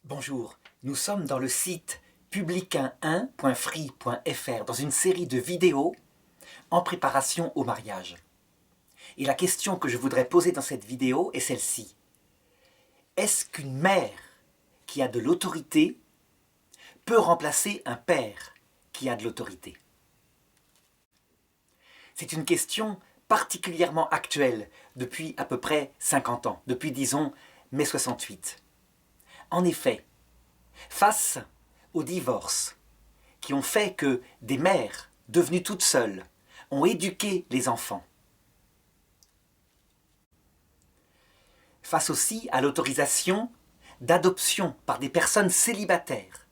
Bonjour, nous sommes dans le site publicain1.free.fr dans une série de vidéos en préparation au mariage. Et la question que je voudrais poser dans cette vidéo est celle-ci. Est-ce qu'une mère qui a de l'autorité peut remplacer un père qui a de l'autorité? C'est une question particulièrement actuelle depuis à peu près 50 ans, depuis disons mai 68. En effet, face aux divorces qui ont fait que des mères devenues toutes seules ont éduqué les enfants, face aussi à l'autorisation d'adoption par des personnes célibataires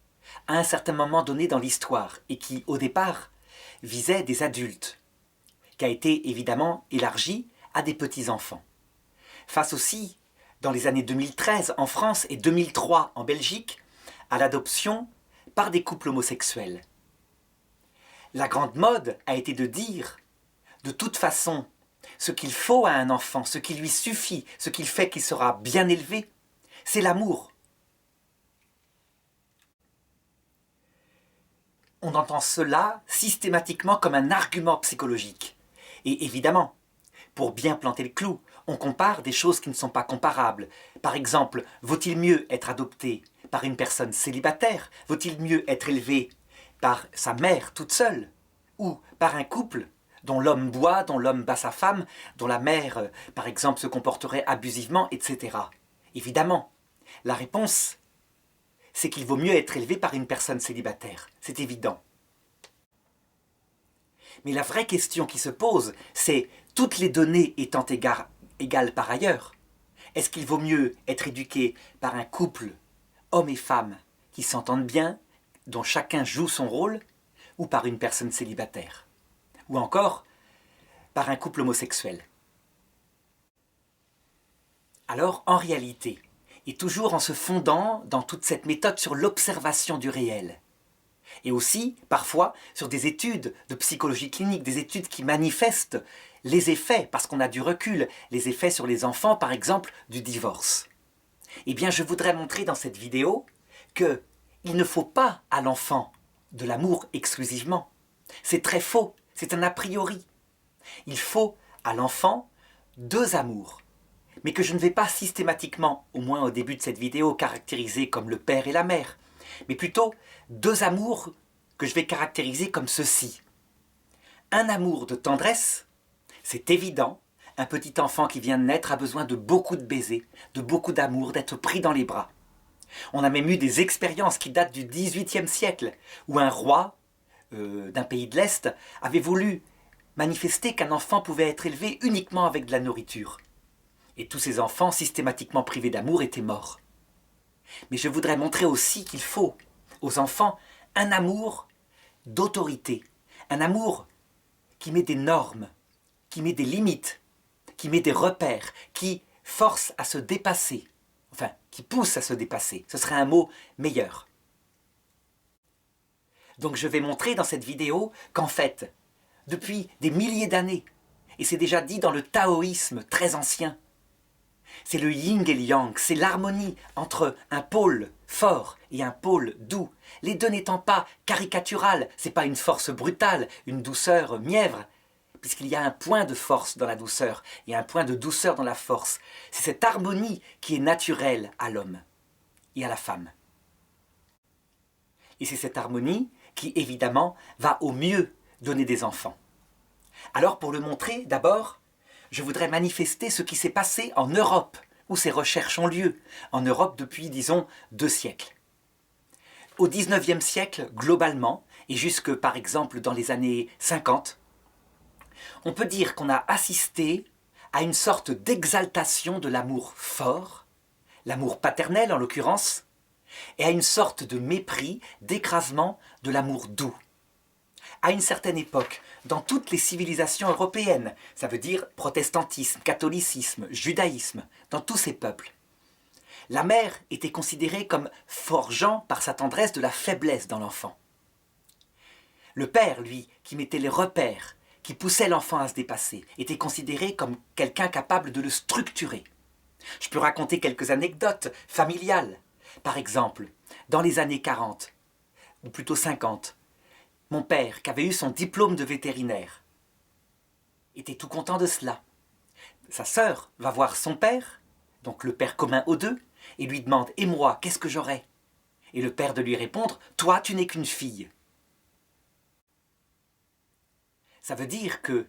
à un certain moment donné dans l'histoire et qui, au départ, visait des adultes, qui a été évidemment élargie à des petits-enfants. Face aussi, dans les années 2013 en France et 2003 en Belgique, à l'adoption par des couples homosexuels. La grande mode a été de dire, de toute façon, ce qu'il faut à un enfant, ce qui lui suffit, ce qu'il fait qu'il sera bien élevé, c'est l'amour. On entend cela systématiquement comme un argument psychologique. Et évidemment, pour bien planter le clou, on compare des choses qui ne sont pas comparables. Par exemple, vaut-il mieux être adopté par une personne célibataire? Vaut-il mieux être élevé par sa mère toute seule? Ou par un couple dont l'homme boit, dont l'homme bat sa femme, dont la mère, par exemple, se comporterait abusivement, etc. Évidemment, la réponse, c'est qu'il vaut mieux être élevé par une personne célibataire. C'est évident. Mais la vraie question qui se pose, c'est, toutes les données étant égales par ailleurs, est-ce qu'il vaut mieux être éduqué par un couple, homme et femme, qui s'entendent bien, dont chacun joue son rôle, ou par une personne célibataire? Ou encore, par un couple homosexuel? Alors, en réalité, et toujours en se fondant dans toute cette méthode sur l'observation du réel, et aussi, parfois, sur des études de psychologie clinique, des études qui manifestent les effets, parce qu'on a du recul, les effets sur les enfants, par exemple, du divorce. Eh bien, je voudrais montrer dans cette vidéo qu'il ne faut pas à l'enfant de l'amour exclusivement. C'est très faux, c'est un a priori. Il faut à l'enfant deux amours, mais que je ne vais pas systématiquement, au moins au début de cette vidéo, caractériser comme le père et la mère, mais plutôt deux amours que je vais caractériser comme ceci. Un amour de tendresse, c'est évident, un petit enfant qui vient de naître a besoin de beaucoup de baisers, de beaucoup d'amour, d'être pris dans les bras. On a même eu des expériences qui datent du XVIIIe siècle, où un roi d'un pays de l'Est avait voulu manifester qu'un enfant pouvait être élevé uniquement avec de la nourriture. Et tous ces enfants, systématiquement privés d'amour, étaient morts. Mais je voudrais montrer aussi qu'il faut aux enfants un amour d'autorité, un amour qui met des normes, qui met des limites, qui met des repères, qui force à se dépasser, enfin, qui pousse à se dépasser. Ce serait un mot meilleur. Donc je vais montrer dans cette vidéo qu'en fait, depuis des milliers d'années, et c'est déjà dit dans le taoïsme très ancien, c'est le yin et le yang, c'est l'harmonie entre un pôle fort et un pôle doux. Les deux n'étant pas caricaturales, c'est pas une force brutale, une douceur mièvre, puisqu'il y a un point de force dans la douceur et un point de douceur dans la force. C'est cette harmonie qui est naturelle à l'homme et à la femme. Et c'est cette harmonie qui, évidemment, va au mieux donner des enfants. Alors, pour le montrer, d'abord, je voudrais manifester ce qui s'est passé en Europe, où ces recherches ont lieu, en Europe depuis, disons, 2 siècles. Au XIXe siècle, globalement, et jusque, par exemple, dans les années 50, on peut dire qu'on a assisté à une sorte d'exaltation de l'amour fort, l'amour paternel en l'occurrence, et à une sorte de mépris, d'écrasement de l'amour doux. À une certaine époque, dans toutes les civilisations européennes, ça veut dire protestantisme, catholicisme, judaïsme, dans tous ces peuples, la mère était considérée comme forgeant par sa tendresse de la faiblesse dans l'enfant. Le père, lui, qui mettait les repères, qui poussait l'enfant à se dépasser, était considéré comme quelqu'un capable de le structurer. Je peux raconter quelques anecdotes familiales. Par exemple, dans les années 40, ou plutôt 50, mon père, qui avait eu son diplôme de vétérinaire, était tout content de cela. Sa sœur va voir son père, donc le père commun aux deux, et lui demande « Et moi, qu'est-ce que j'aurai ?» Et le père de lui répondre « Toi, tu n'es qu'une fille. » Ça veut dire que,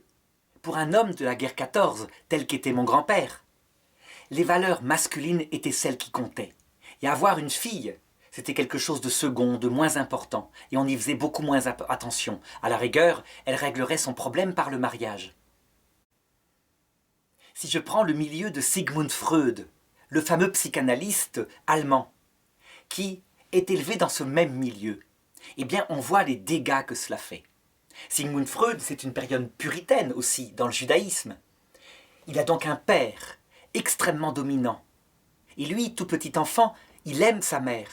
pour un homme de la guerre 14, tel qu'était mon grand-père, les valeurs masculines étaient celles qui comptaient. Et avoir une fille, c'était quelque chose de second, de moins important, et on y faisait beaucoup moins attention. À la rigueur, elle réglerait son problème par le mariage. Si je prends le milieu de Sigmund Freud, le fameux psychanalyste allemand, qui est élevé dans ce même milieu, eh bien on voit les dégâts que cela fait. Sigmund Freud, c'est une période puritaine aussi dans le judaïsme. Il a donc un père extrêmement dominant. Et lui, tout petit enfant, il aime sa mère.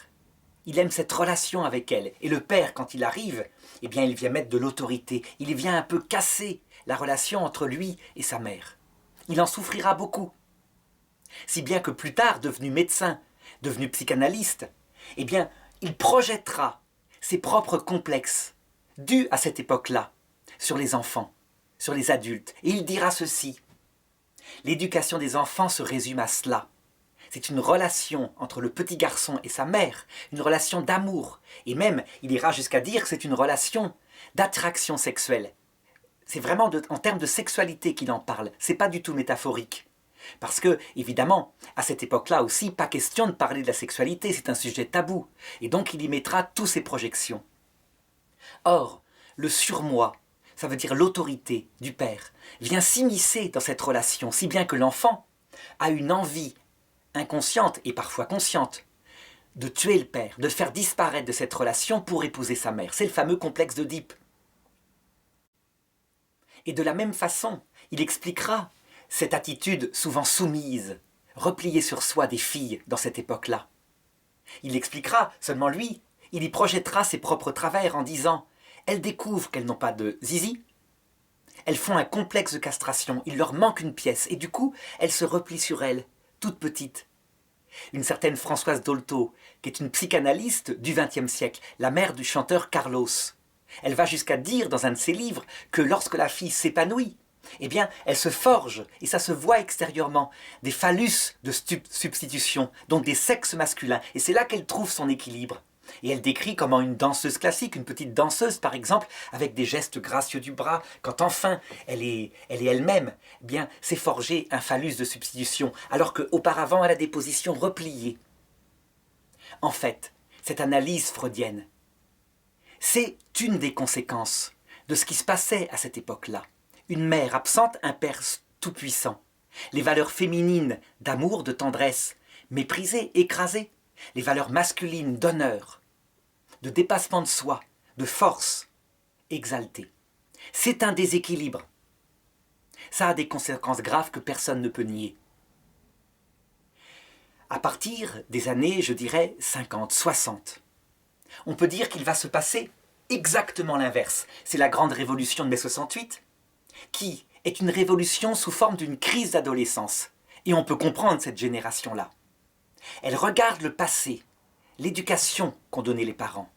Il aime cette relation avec elle. Et le père, quand il arrive, eh bien il vient mettre de l'autorité. Il vient un peu casser la relation entre lui et sa mère. Il en souffrira beaucoup. Si bien que plus tard, devenu médecin, devenu psychanalyste, eh bien, il projettera ses propres complexes, dus à cette époque-là, sur les enfants, sur les adultes. Et il dira ceci. L'éducation des enfants se résume à cela. C'est une relation entre le petit garçon et sa mère, une relation d'amour. Et même, il ira jusqu'à dire que c'est une relation d'attraction sexuelle. C'est vraiment en termes de sexualité qu'il en parle, c'est pas du tout métaphorique. Parce que, évidemment, à cette époque-là aussi, pas question de parler de la sexualité, c'est un sujet tabou. Et donc il y mettra toutes ses projections. Or, le surmoi, ça veut dire l'autorité du père, vient s'immiscer dans cette relation, si bien que l'enfant a une envie inconsciente et parfois consciente de tuer le père, de le faire disparaître de cette relation pour épouser sa mère. C'est le fameux complexe d'Oedipe. Et de la même façon, il expliquera cette attitude souvent soumise, repliée sur soi des filles dans cette époque-là. Il expliquera, seulement lui, il y projettera ses propres travers en disant « Elles découvrent qu'elles n'ont pas de zizi, elles font un complexe de castration, il leur manque une pièce, et du coup, elles se replient sur elles, toutes petites. » Une certaine Françoise Dolto, qui est une psychanalyste du XXe siècle, la mère du chanteur Carlos, elle va jusqu'à dire dans un de ses livres que lorsque la fille s'épanouit, eh bien, elle se forge, et ça se voit extérieurement, des phallus de substitution, donc des sexes masculins, et c'est là qu'elle trouve son équilibre. Et elle décrit comment une danseuse classique, une petite danseuse par exemple, avec des gestes gracieux du bras, quand enfin elle est elle-même, eh bien, s'est forgé un phallus de substitution, alors qu'auparavant elle a des positions repliées. En fait, cette analyse freudienne, c'est une des conséquences de ce qui se passait à cette époque-là. Une mère absente, un père tout-puissant. Les valeurs féminines d'amour, de tendresse, méprisées, écrasées. Les valeurs masculines d'honneur, de dépassement de soi, de force, exaltées. C'est un déséquilibre. Ça a des conséquences graves que personne ne peut nier. À partir des années, je dirais, 50, 60, on peut dire qu'il va se passer exactement l'inverse. C'est la grande révolution de mai 68, qui est une révolution sous forme d'une crise d'adolescence. Et on peut comprendre cette génération-là. Elle regarde le passé, l'éducation qu'ont donnée les parents.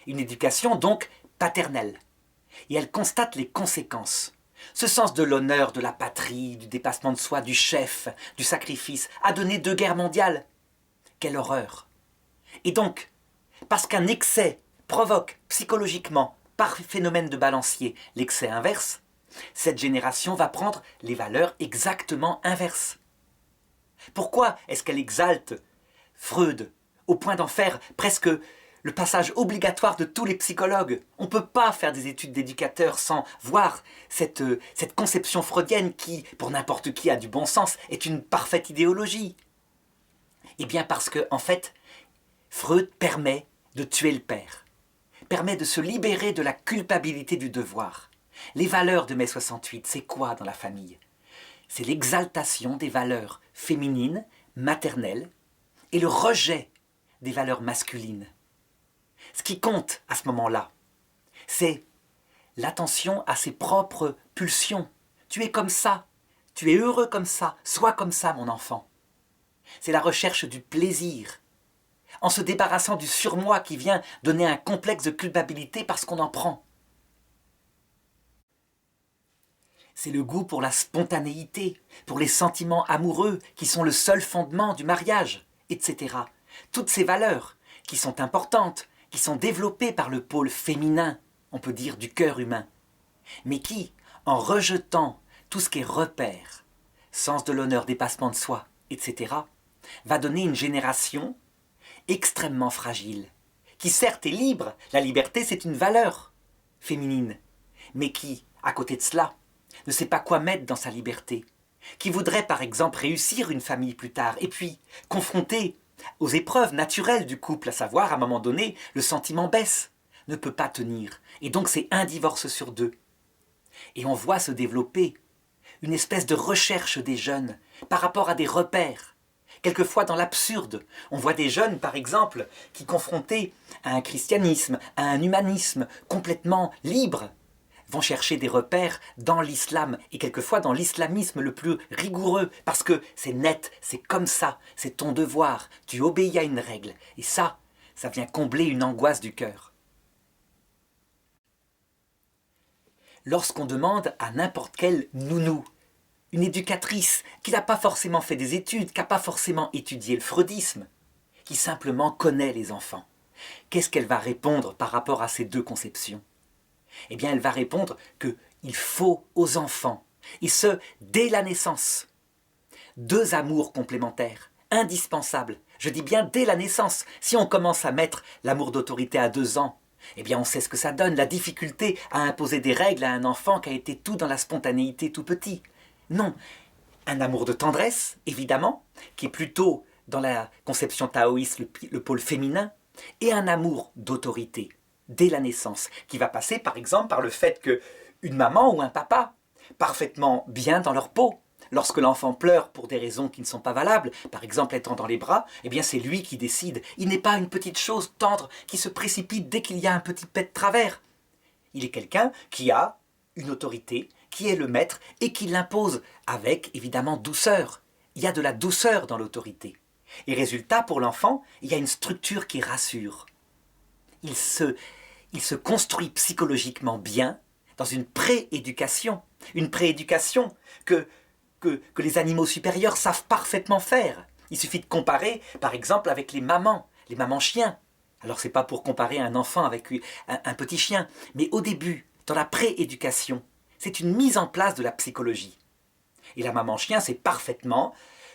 Une éducation donc paternelle. Et elle constate les conséquences. Ce sens de l'honneur, de la patrie, du dépassement de soi, du chef, du sacrifice, a donné 2 guerres mondiales. Quelle horreur! Et donc, parce qu'un excès provoque psychologiquement, par phénomène de balancier, l'excès inverse, cette génération va prendre les valeurs exactement inverses. Pourquoi est-ce qu'elle exalte Freud au point d'en faire presque le passage obligatoire de tous les psychologues? On ne peut pas faire des études d'éducateur sans voir cette conception freudienne qui, pour n'importe qui a du bon sens, est une parfaite idéologie. Eh bien parce que, en fait, Freud permet de tuer le père, permet de se libérer de la culpabilité du devoir. Les valeurs de mai 68, c'est quoi dans la famille? C'est l'exaltation des valeurs féminines, maternelles, et le rejet des valeurs masculines. Ce qui compte à ce moment-là, c'est l'attention à ses propres pulsions. Tu es comme ça, tu es heureux comme ça, sois comme ça mon enfant. C'est la recherche du plaisir, en se débarrassant du surmoi qui vient donner un complexe de culpabilité parce qu'on en prend. C'est le goût pour la spontanéité, pour les sentiments amoureux qui sont le seul fondement du mariage, etc. Toutes ces valeurs qui sont importantes, qui sont développées par le pôle féminin, on peut dire du cœur humain, mais qui, en rejetant tout ce qui est repère, sens de l'honneur, dépassement de soi, etc., va donner une génération extrêmement fragile, qui certes est libre, la liberté c'est une valeur féminine, mais qui, à côté de cela, ne sait pas quoi mettre dans sa liberté, qui voudrait par exemple réussir une famille plus tard, et puis, confronté aux épreuves naturelles du couple, à savoir, à un moment donné, le sentiment baisse, ne peut pas tenir, et donc c'est un divorce sur deux. Et on voit se développer une espèce de recherche des jeunes par rapport à des repères. Quelquefois dans l'absurde, on voit des jeunes, par exemple, qui confrontés à un christianisme, à un humanisme complètement libre, vont chercher des repères dans l'islam et quelquefois dans l'islamisme le plus rigoureux, parce que c'est net, c'est comme ça, c'est ton devoir, tu obéis à une règle. Et ça vient combler une angoisse du cœur. Lorsqu'on demande à n'importe quel nounou, une éducatrice qui n'a pas forcément fait des études, qui n'a pas forcément étudié le freudisme, qui simplement connaît les enfants, qu'est-ce qu'elle va répondre par rapport à ces deux conceptions? Eh bien, elle va répondre qu'il faut aux enfants, et ce, dès la naissance, deux amours complémentaires, indispensables. Je dis bien dès la naissance. Si on commence à mettre l'amour d'autorité à 2 ans, eh bien on sait ce que ça donne, la difficulté à imposer des règles à un enfant qui a été tout dans la spontanéité tout petit. Non, un amour de tendresse, évidemment, qui est plutôt dans la conception taoïste le pôle féminin, et un amour d'autorité, dès la naissance, qui va passer par exemple par le fait qu'une maman ou un papa, parfaitement bien dans leur peau, lorsque l'enfant pleure pour des raisons qui ne sont pas valables, par exemple étant dans les bras, eh bien c'est lui qui décide. Il n'est pas une petite chose tendre qui se précipite dès qu'il y a un petit pet de travers. Il est quelqu'un qui a une autorité, qui est le maître et qui l'impose avec évidemment douceur. Il y a de la douceur dans l'autorité. Et résultat, pour l'enfant, il y a une structure qui rassure. Il se construit psychologiquement bien dans une prééducation que les animaux supérieurs savent parfaitement faire. Il suffit de comparer, par exemple, avec les mamans chiens. Alors, ce n'est pas pour comparer un enfant avec un petit chien, mais au début, dans la prééducation, c'est une mise en place de la psychologie. Et la maman chien sait parfaitement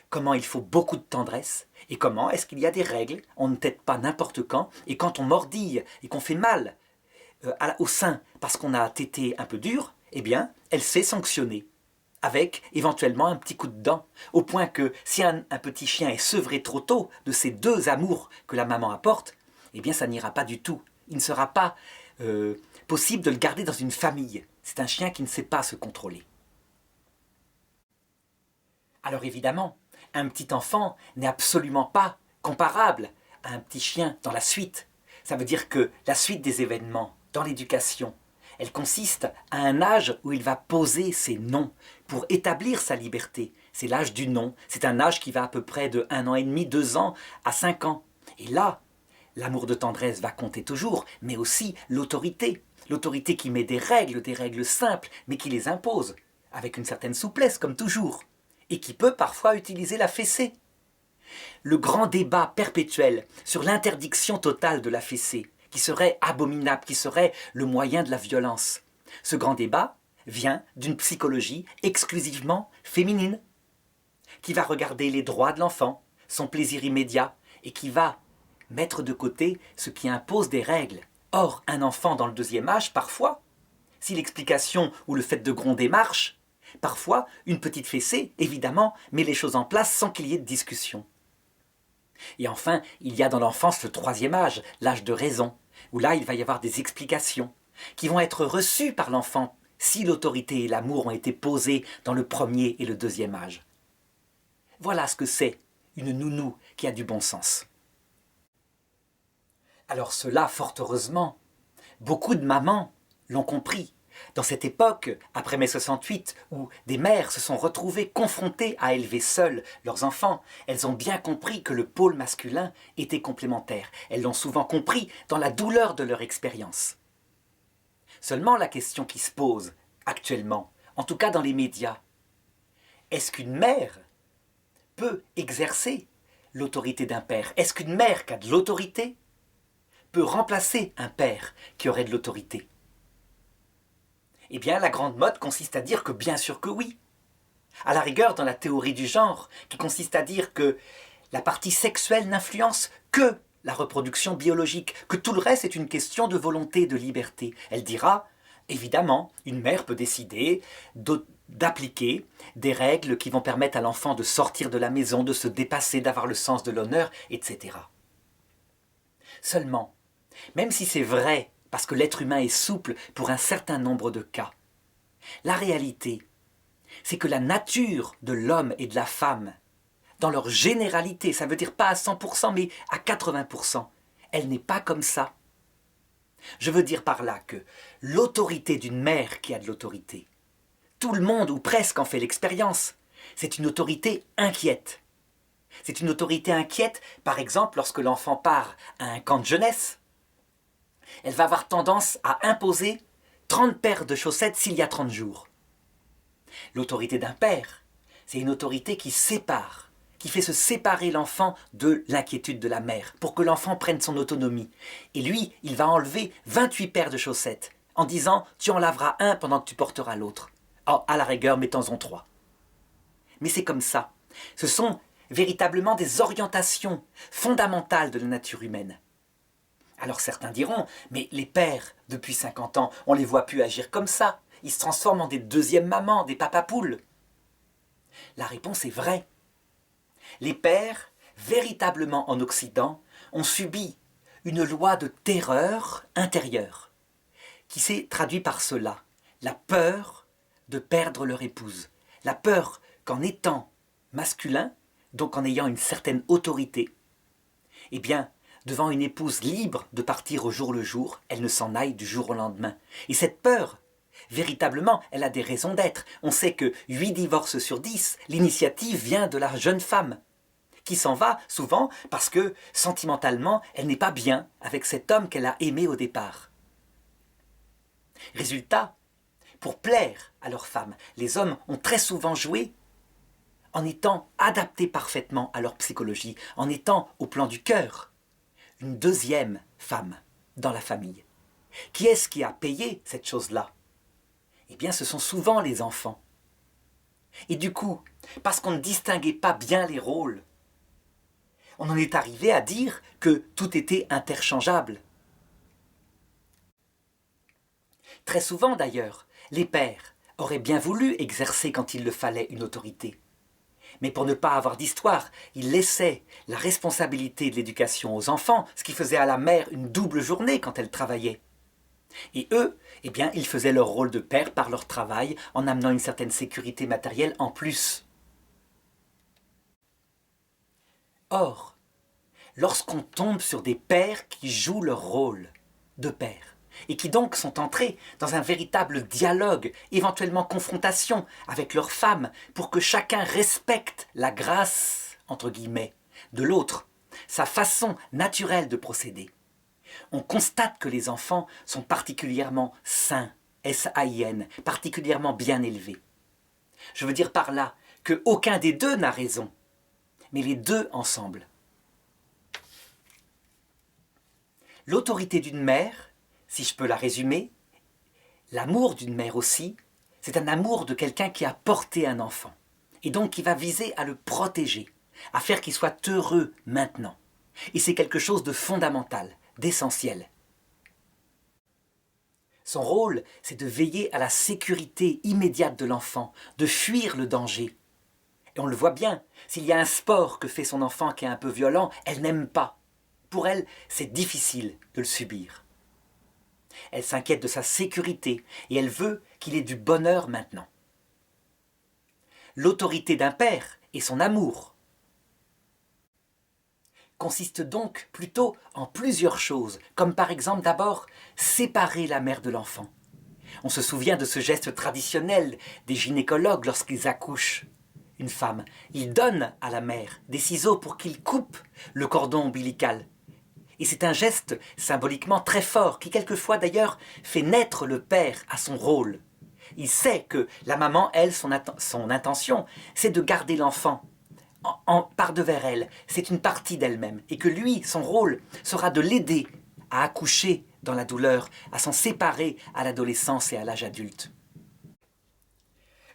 comment il faut beaucoup de tendresse et comment est-ce qu'il y a des règles, on ne tète pas n'importe quand, et quand on mordille et qu'on fait mal au sein parce qu'on a tété un peu dur, eh bien, elle sait sanctionner avec éventuellement un petit coup de dent, au point que si un petit chien est sevré trop tôt de ces deux amours que la maman apporte, eh bien ça n'ira pas du tout. Il ne sera pas possible de le garder dans une famille. C'est un chien qui ne sait pas se contrôler. Alors évidemment, un petit enfant n'est absolument pas comparable à un petit chien dans la suite. Ça veut dire que la suite des événements dans l'éducation, elle consiste à un âge où il va poser ses noms pour établir sa liberté. C'est l'âge du nom. C'est un âge qui va à peu près de 1 an et demi, 2 ans à 5 ans. Et là, l'amour de tendresse va compter toujours, mais aussi l'autorité. L'autorité qui met des règles simples, mais qui les impose, avec une certaine souplesse, comme toujours, et qui peut parfois utiliser la fessée. Le grand débat perpétuel sur l'interdiction totale de la fessée, qui serait abominable, qui serait le moyen de la violence. Ce grand débat vient d'une psychologie exclusivement féminine, qui va regarder les droits de l'enfant, son plaisir immédiat, et qui va mettre de côté ce qui impose des règles. Or, un enfant dans le 2e âge, parfois, si l'explication ou le fait de gronder marche, parfois, une petite fessée, évidemment, met les choses en place sans qu'il y ait de discussion. Et enfin, il y a dans l'enfance le 3e âge, l'âge de raison, où là, il va y avoir des explications qui vont être reçues par l'enfant si l'autorité et l'amour ont été posés dans le 1er et le 2e âge. Voilà ce que c'est une nounou qui a du bon sens. Alors cela, fort heureusement, beaucoup de mamans l'ont compris. Dans cette époque, après mai 68, où des mères se sont retrouvées confrontées à élever seules leurs enfants, elles ont bien compris que le pôle masculin était complémentaire. Elles l'ont souvent compris dans la douleur de leur expérience. Seulement la question qui se pose actuellement, en tout cas dans les médias, est-ce qu'une mère peut exercer l'autorité d'un père? Est-ce qu'une mère qui a de l'autorité peut remplacer un père qui aurait de l'autorité? Eh bien, la grande mode consiste à dire que bien sûr que oui. À la rigueur, dans la théorie du genre, qui consiste à dire que la partie sexuelle n'influence que la reproduction biologique, que tout le reste est une question de volonté, de liberté. Elle dira, évidemment, une mère peut décider d'appliquer des règles qui vont permettre à l'enfant de sortir de la maison, de se dépasser, d'avoir le sens de l'honneur, etc. Seulement, même si c'est vrai, parce que l'être humain est souple pour un certain nombre de cas, la réalité, c'est que la nature de l'homme et de la femme, dans leur généralité, ça veut dire pas à 100%, mais à 80%, elle n'est pas comme ça. Je veux dire par là que l'autorité d'une mère qui a de l'autorité, tout le monde ou presque en fait l'expérience, c'est une autorité inquiète. C'est une autorité inquiète, par exemple, lorsque l'enfant part à un camp de jeunesse, elle va avoir tendance à imposer 30 paires de chaussettes s'il y a 30 jours. L'autorité d'un père, c'est une autorité qui sépare, qui fait se séparer l'enfant de l'inquiétude de la mère, pour que l'enfant prenne son autonomie. Et lui, il va enlever 28 paires de chaussettes, en disant « tu en laveras un pendant que tu porteras l'autre ». Oh, à la rigueur, mettons-en 3. Mais c'est comme ça. Ce sont véritablement des orientations fondamentales de la nature humaine. Alors certains diront, mais les pères, depuis 50 ans, on les voit plus agir comme ça. Ils se transforment en des deuxièmes mamans, des papapoules. La réponse est vraie. Les pères, véritablement en Occident, ont subi une loi de terreur intérieure, qui s'est traduite par cela, la peur de perdre leur épouse, la peur qu'en étant masculin, donc en ayant une certaine autorité, eh bien, devant une épouse libre de partir au jour le jour, elle ne s'en aille du jour au lendemain. Et cette peur, véritablement, elle a des raisons d'être. On sait que 8 divorces sur 10, l'initiative vient de la jeune femme, qui s'en va souvent parce que, sentimentalement, elle n'est pas bien avec cet homme qu'elle a aimé au départ. Résultat, pour plaire à leur femme, les hommes ont très souvent joué en étant adaptés parfaitement à leur psychologie, en étant, au plan du cœur, une deuxième femme dans la famille. Qui est-ce qui a payé cette chose-là? Eh bien, ce sont souvent les enfants. Et du coup, parce qu'on ne distinguait pas bien les rôles, on en est arrivé à dire que tout était interchangeable. Très souvent d'ailleurs, les pères auraient bien voulu exercer quand il le fallait une autorité. Mais pour ne pas avoir d'histoire, ils laissaient la responsabilité de l'éducation aux enfants, ce qui faisait à la mère une double journée quand elle travaillait. Et eux, eh bien, ils faisaient leur rôle de père par leur travail, en amenant une certaine sécurité matérielle en plus. Or, lorsqu'on tombe sur des pères qui jouent leur rôle de père, et qui donc sont entrés dans un véritable dialogue, éventuellement confrontation avec leurs femmes, pour que chacun respecte la grâce, entre guillemets, de l'autre, sa façon naturelle de procéder. On constate que les enfants sont particulièrement sains, S-A-I-N, particulièrement bien élevés. Je veux dire par là qu'aucun des deux n'a raison, mais les deux ensemble. L'autorité d'une mère, si je peux la résumer, l'amour d'une mère aussi, c'est un amour de quelqu'un qui a porté un enfant, et donc qui va viser à le protéger, à faire qu'il soit heureux maintenant. Et c'est quelque chose de fondamental, d'essentiel. Son rôle, c'est de veiller à la sécurité immédiate de l'enfant, de fuir le danger. Et on le voit bien, s'il y a un sport que fait son enfant qui est un peu violent, elle n'aime pas. Pour elle, c'est difficile de le subir. Elle s'inquiète de sa sécurité et elle veut qu'il ait du bonheur maintenant. L'autorité d'un père et son amour consiste donc plutôt en plusieurs choses, comme par exemple d'abord séparer la mère de l'enfant. On se souvient de ce geste traditionnel des gynécologues lorsqu'ils accouchent une femme. Ils donnent à la mère des ciseaux pour qu'il coupe le cordon ombilical. Et c'est un geste symboliquement très fort qui quelquefois d'ailleurs fait naître le père à son rôle. Il sait que la maman, elle, son intention, c'est de garder l'enfant par devers elle. C'est une partie d'elle-même. Et que lui, son rôle sera de l'aider à accoucher dans la douleur, à s'en séparer à l'adolescence et à l'âge adulte.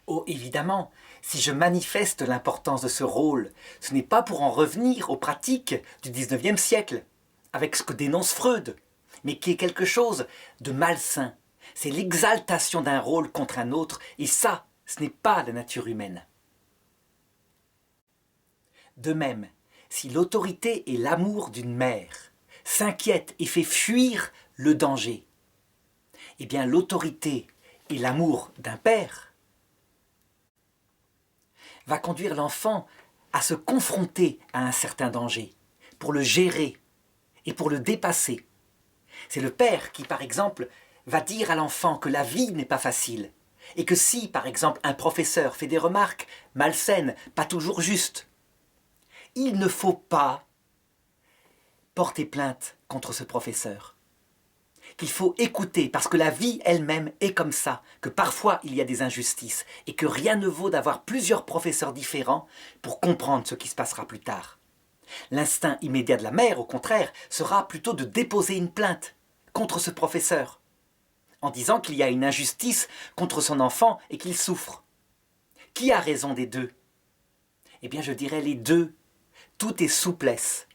Oh, évidemment, si je manifeste l'importance de ce rôle, ce n'est pas pour en revenir aux pratiques du XIXe siècle, avec ce que dénonce Freud, mais qui est quelque chose de malsain. C'est l'exaltation d'un rôle contre un autre, et ça, ce n'est pas la nature humaine. De même, si l'autorité et l'amour d'une mère s'inquiètent et fait fuir le danger, eh bien l'autorité et l'amour d'un père va conduire l'enfant à se confronter à un certain danger, pour le gérer et pour le dépasser. C'est le père qui, par exemple, va dire à l'enfant que la vie n'est pas facile, et que si, par exemple, un professeur fait des remarques malsaines, pas toujours justes, il ne faut pas porter plainte contre ce professeur. Qu'il faut écouter, parce que la vie elle-même est comme ça, que parfois il y a des injustices, et que rien ne vaut d'avoir plusieurs professeurs différents pour comprendre ce qui se passera plus tard. L'instinct immédiat de la mère, au contraire, sera plutôt de déposer une plainte contre ce professeur, en disant qu'il y a une injustice contre son enfant et qu'il souffre. Qui a raison des deux? Eh bien, je dirais les deux. Tout est souplesse.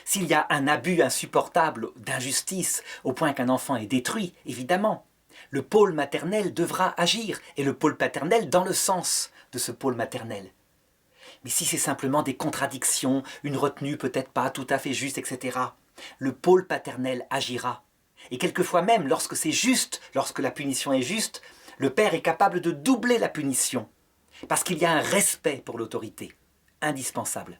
S'il y a un abus insupportable d'injustice au point qu'un enfant est détruit, évidemment, le pôle maternel devra agir, et le pôle paternel dans le sens de ce pôle maternel. Mais si c'est simplement des contradictions, une retenue peut-être pas tout à fait juste, etc., le pôle paternel agira. Et quelquefois même, lorsque c'est juste, lorsque la punition est juste, le père est capable de doubler la punition, parce qu'il y a un respect pour l'autorité, indispensable.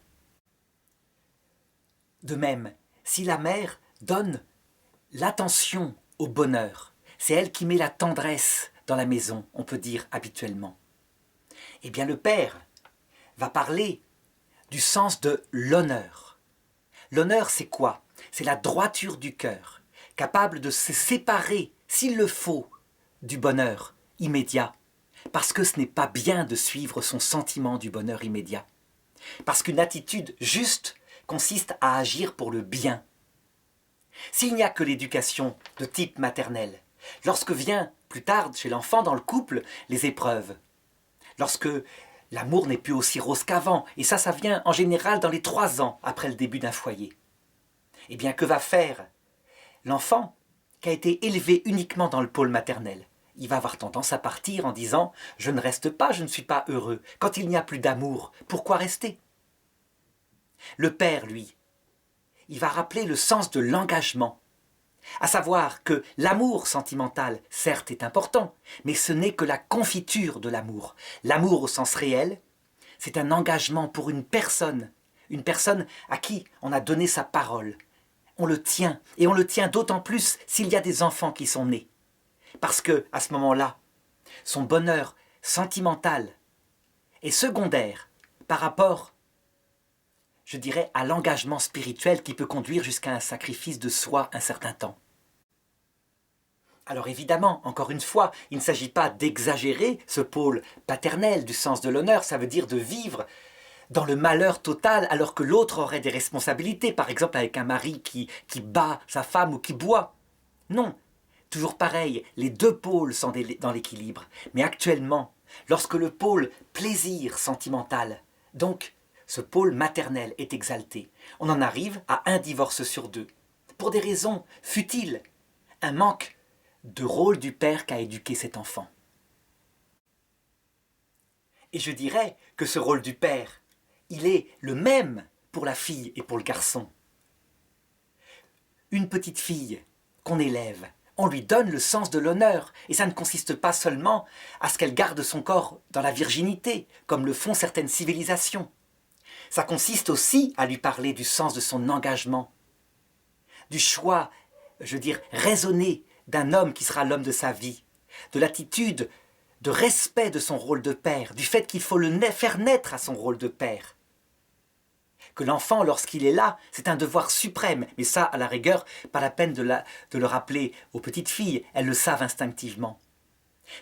De même, si la mère donne l'attention au bonheur, c'est elle qui met la tendresse dans la maison, on peut dire habituellement, eh bien le père va parler du sens de l'honneur. L'honneur, c'est quoi? C'est la droiture du cœur, capable de se séparer, s'il le faut, du bonheur immédiat, parce que ce n'est pas bien de suivre son sentiment du bonheur immédiat. Parce qu'une attitude juste consiste à agir pour le bien. S'il n'y a que l'éducation de type maternel, lorsque vient plus tard chez l'enfant dans le couple les épreuves, lorsque l'amour n'est plus aussi rose qu'avant, et ça vient en général dans les 3 ans après le début d'un foyer, eh bien que va faire l'enfant qui a été élevé uniquement dans le pôle maternel? Il va avoir tendance à partir en disant « je ne reste pas, je ne suis pas heureux ». Quand il n'y a plus d'amour, pourquoi rester? Le père, lui, il va rappeler le sens de l'engagement, à savoir que l'amour sentimental, certes, est important, mais ce n'est que la confiture de l'amour. L'amour au sens réel, c'est un engagement pour une personne à qui on a donné sa parole. On le tient, et on le tient d'autant plus s'il y a des enfants qui sont nés. Parce que, à ce moment-là, son bonheur sentimental est secondaire par rapport, je dirais, à l'engagement spirituel qui peut conduire jusqu'à un sacrifice de soi un certain temps. Alors évidemment, encore une fois, il ne s'agit pas d'exagérer ce pôle paternel du sens de l'honneur, ça veut dire de vivre dans le malheur total alors que l'autre aurait des responsabilités, par exemple avec un mari qui bat sa femme ou qui boit. Non, toujours pareil, les deux pôles sont dans l'équilibre. Mais actuellement, lorsque le pôle plaisir sentimental, donc ce pôle maternel est exalté, on en arrive à un divorce sur 2. Pour des raisons futiles, un manque de rôle du père qu'a éduqué cet enfant. Et je dirais que ce rôle du père, il est le même pour la fille et pour le garçon. Une petite fille qu'on élève, on lui donne le sens de l'honneur, et ça ne consiste pas seulement à ce qu'elle garde son corps dans la virginité, comme le font certaines civilisations. Ça consiste aussi à lui parler du sens de son engagement, du choix, je veux dire, raisonné d'un homme qui sera l'homme de sa vie, de l'attitude de respect de son rôle de père, du fait qu'il faut le faire naître à son rôle de père. Que l'enfant, lorsqu'il est là, c'est un devoir suprême. Mais ça, à la rigueur, pas la peine de le rappeler aux petites filles, elles le savent instinctivement.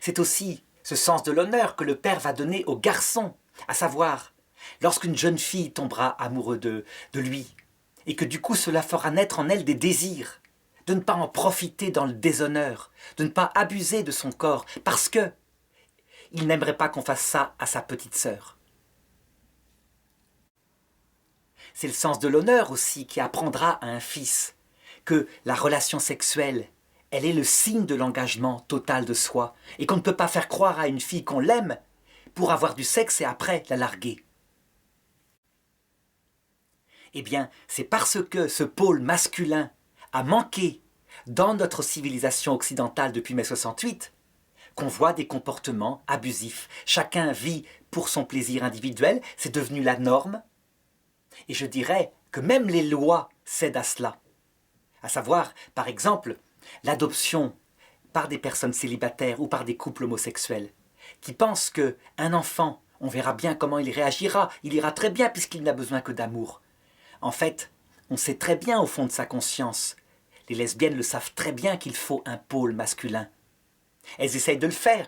C'est aussi ce sens de l'honneur que le père va donner aux garçons, à savoir, lorsqu'une jeune fille tombera amoureux de lui, et que du coup cela fera naître en elle des désirs, de ne pas en profiter dans le déshonneur, de ne pas abuser de son corps, parce que il n'aimerait pas qu'on fasse ça à sa petite sœur. C'est le sens de l'honneur aussi qui apprendra à un fils que la relation sexuelle, elle est le signe de l'engagement total de soi et qu'on ne peut pas faire croire à une fille qu'on l'aime pour avoir du sexe et après la larguer. Eh bien, c'est parce que ce pôle masculin a manqué dans notre civilisation occidentale depuis mai 68 qu'on voit des comportements abusifs. Chacun vit pour son plaisir individuel, c'est devenu la norme. Et je dirais que même les lois cèdent à cela. À savoir, par exemple, l'adoption par des personnes célibataires ou par des couples homosexuels, qui pensent qu'un enfant, on verra bien comment il réagira, il ira très bien puisqu'il n'a besoin que d'amour. En fait, on sait très bien au fond de sa conscience, les lesbiennes le savent très bien qu'il faut un pôle masculin. Elles essayent de le faire.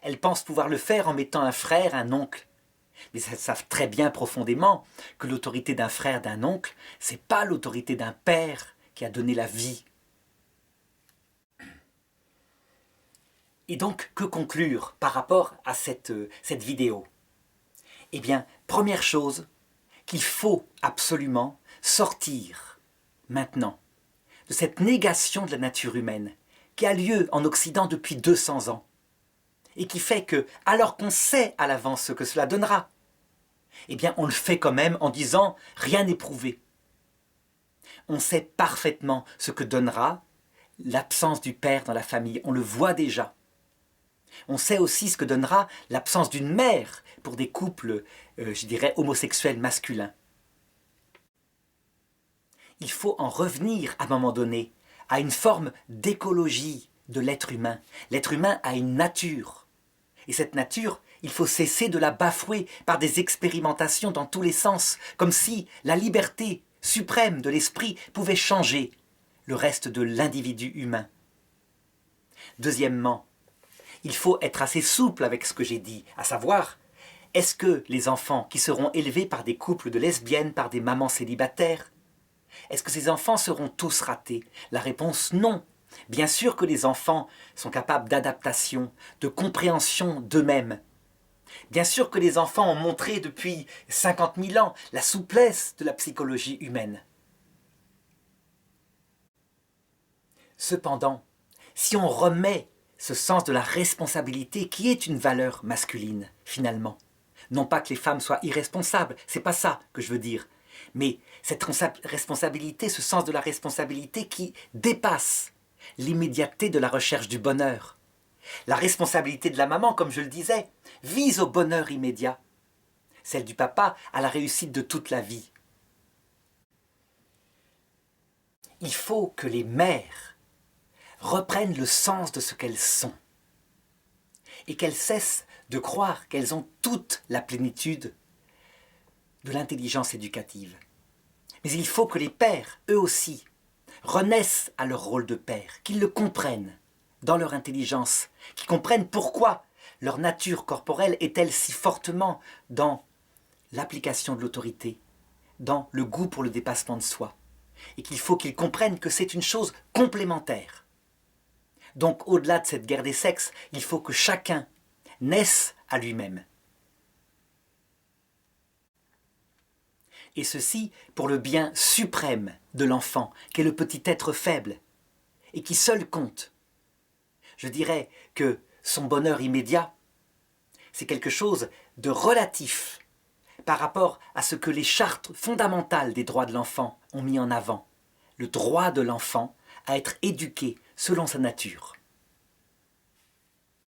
Elles pensent pouvoir le faire en mettant un frère, un oncle. Mais elles savent très bien profondément que l'autorité d'un frère, d'un oncle, c'est pas l'autorité d'un père qui a donné la vie. Et donc, que conclure par rapport à cette vidéo? Eh bien, première chose, qu'il faut absolument sortir maintenant de cette négation de la nature humaine qui a lieu en Occident depuis 200 ans. Et qui fait que, alors qu'on sait à l'avance ce que cela donnera, eh bien on le fait quand même en disant « rien n'est prouvé ». On sait parfaitement ce que donnera l'absence du père dans la famille, on le voit déjà. On sait aussi ce que donnera l'absence d'une mère pour des couples, je dirais, homosexuels masculins. Il faut en revenir à un moment donné à une forme d'écologie de l'être humain. L'être humain a une nature. Et cette nature, il faut cesser de la bafouer par des expérimentations dans tous les sens, comme si la liberté suprême de l'esprit pouvait changer le reste de l'individu humain. Deuxièmement, il faut être assez souple avec ce que j'ai dit, à savoir, est-ce que les enfants qui seront élevés par des couples de lesbiennes, par des mamans célibataires, est-ce que ces enfants seront tous ratés? La réponse non. Bien sûr que les enfants sont capables d'adaptation, de compréhension d'eux-mêmes. Bien sûr que les enfants ont montré depuis 50 000 ans la souplesse de la psychologie humaine. Cependant, si on remet ce sens de la responsabilité qui est une valeur masculine, finalement, non pas que les femmes soient irresponsables, c'est pas ça que je veux dire, mais cette responsabilité, ce sens de la responsabilité qui dépasse l'immédiateté de la recherche du bonheur. La responsabilité de la maman, comme je le disais, vise au bonheur immédiat. Celle du papa à la réussite de toute la vie. Il faut que les mères reprennent le sens de ce qu'elles sont et qu'elles cessent de croire qu'elles ont toute la plénitude de l'intelligence éducative. Mais il faut que les pères, eux aussi, renaissent à leur rôle de père, qu'ils le comprennent dans leur intelligence, qu'ils comprennent pourquoi leur nature corporelle est-elle si fortement dans l'application de l'autorité, dans le goût pour le dépassement de soi, et qu'il faut qu'ils comprennent que c'est une chose complémentaire. Donc au-delà de cette guerre des sexes, il faut que chacun naisse à lui-même. Et ceci pour le bien suprême de l'enfant, qui est le petit être faible, et qui seul compte. Je dirais que son bonheur immédiat, c'est quelque chose de relatif par rapport à ce que les chartes fondamentales des droits de l'enfant ont mis en avant. Le droit de l'enfant à être éduqué selon sa nature.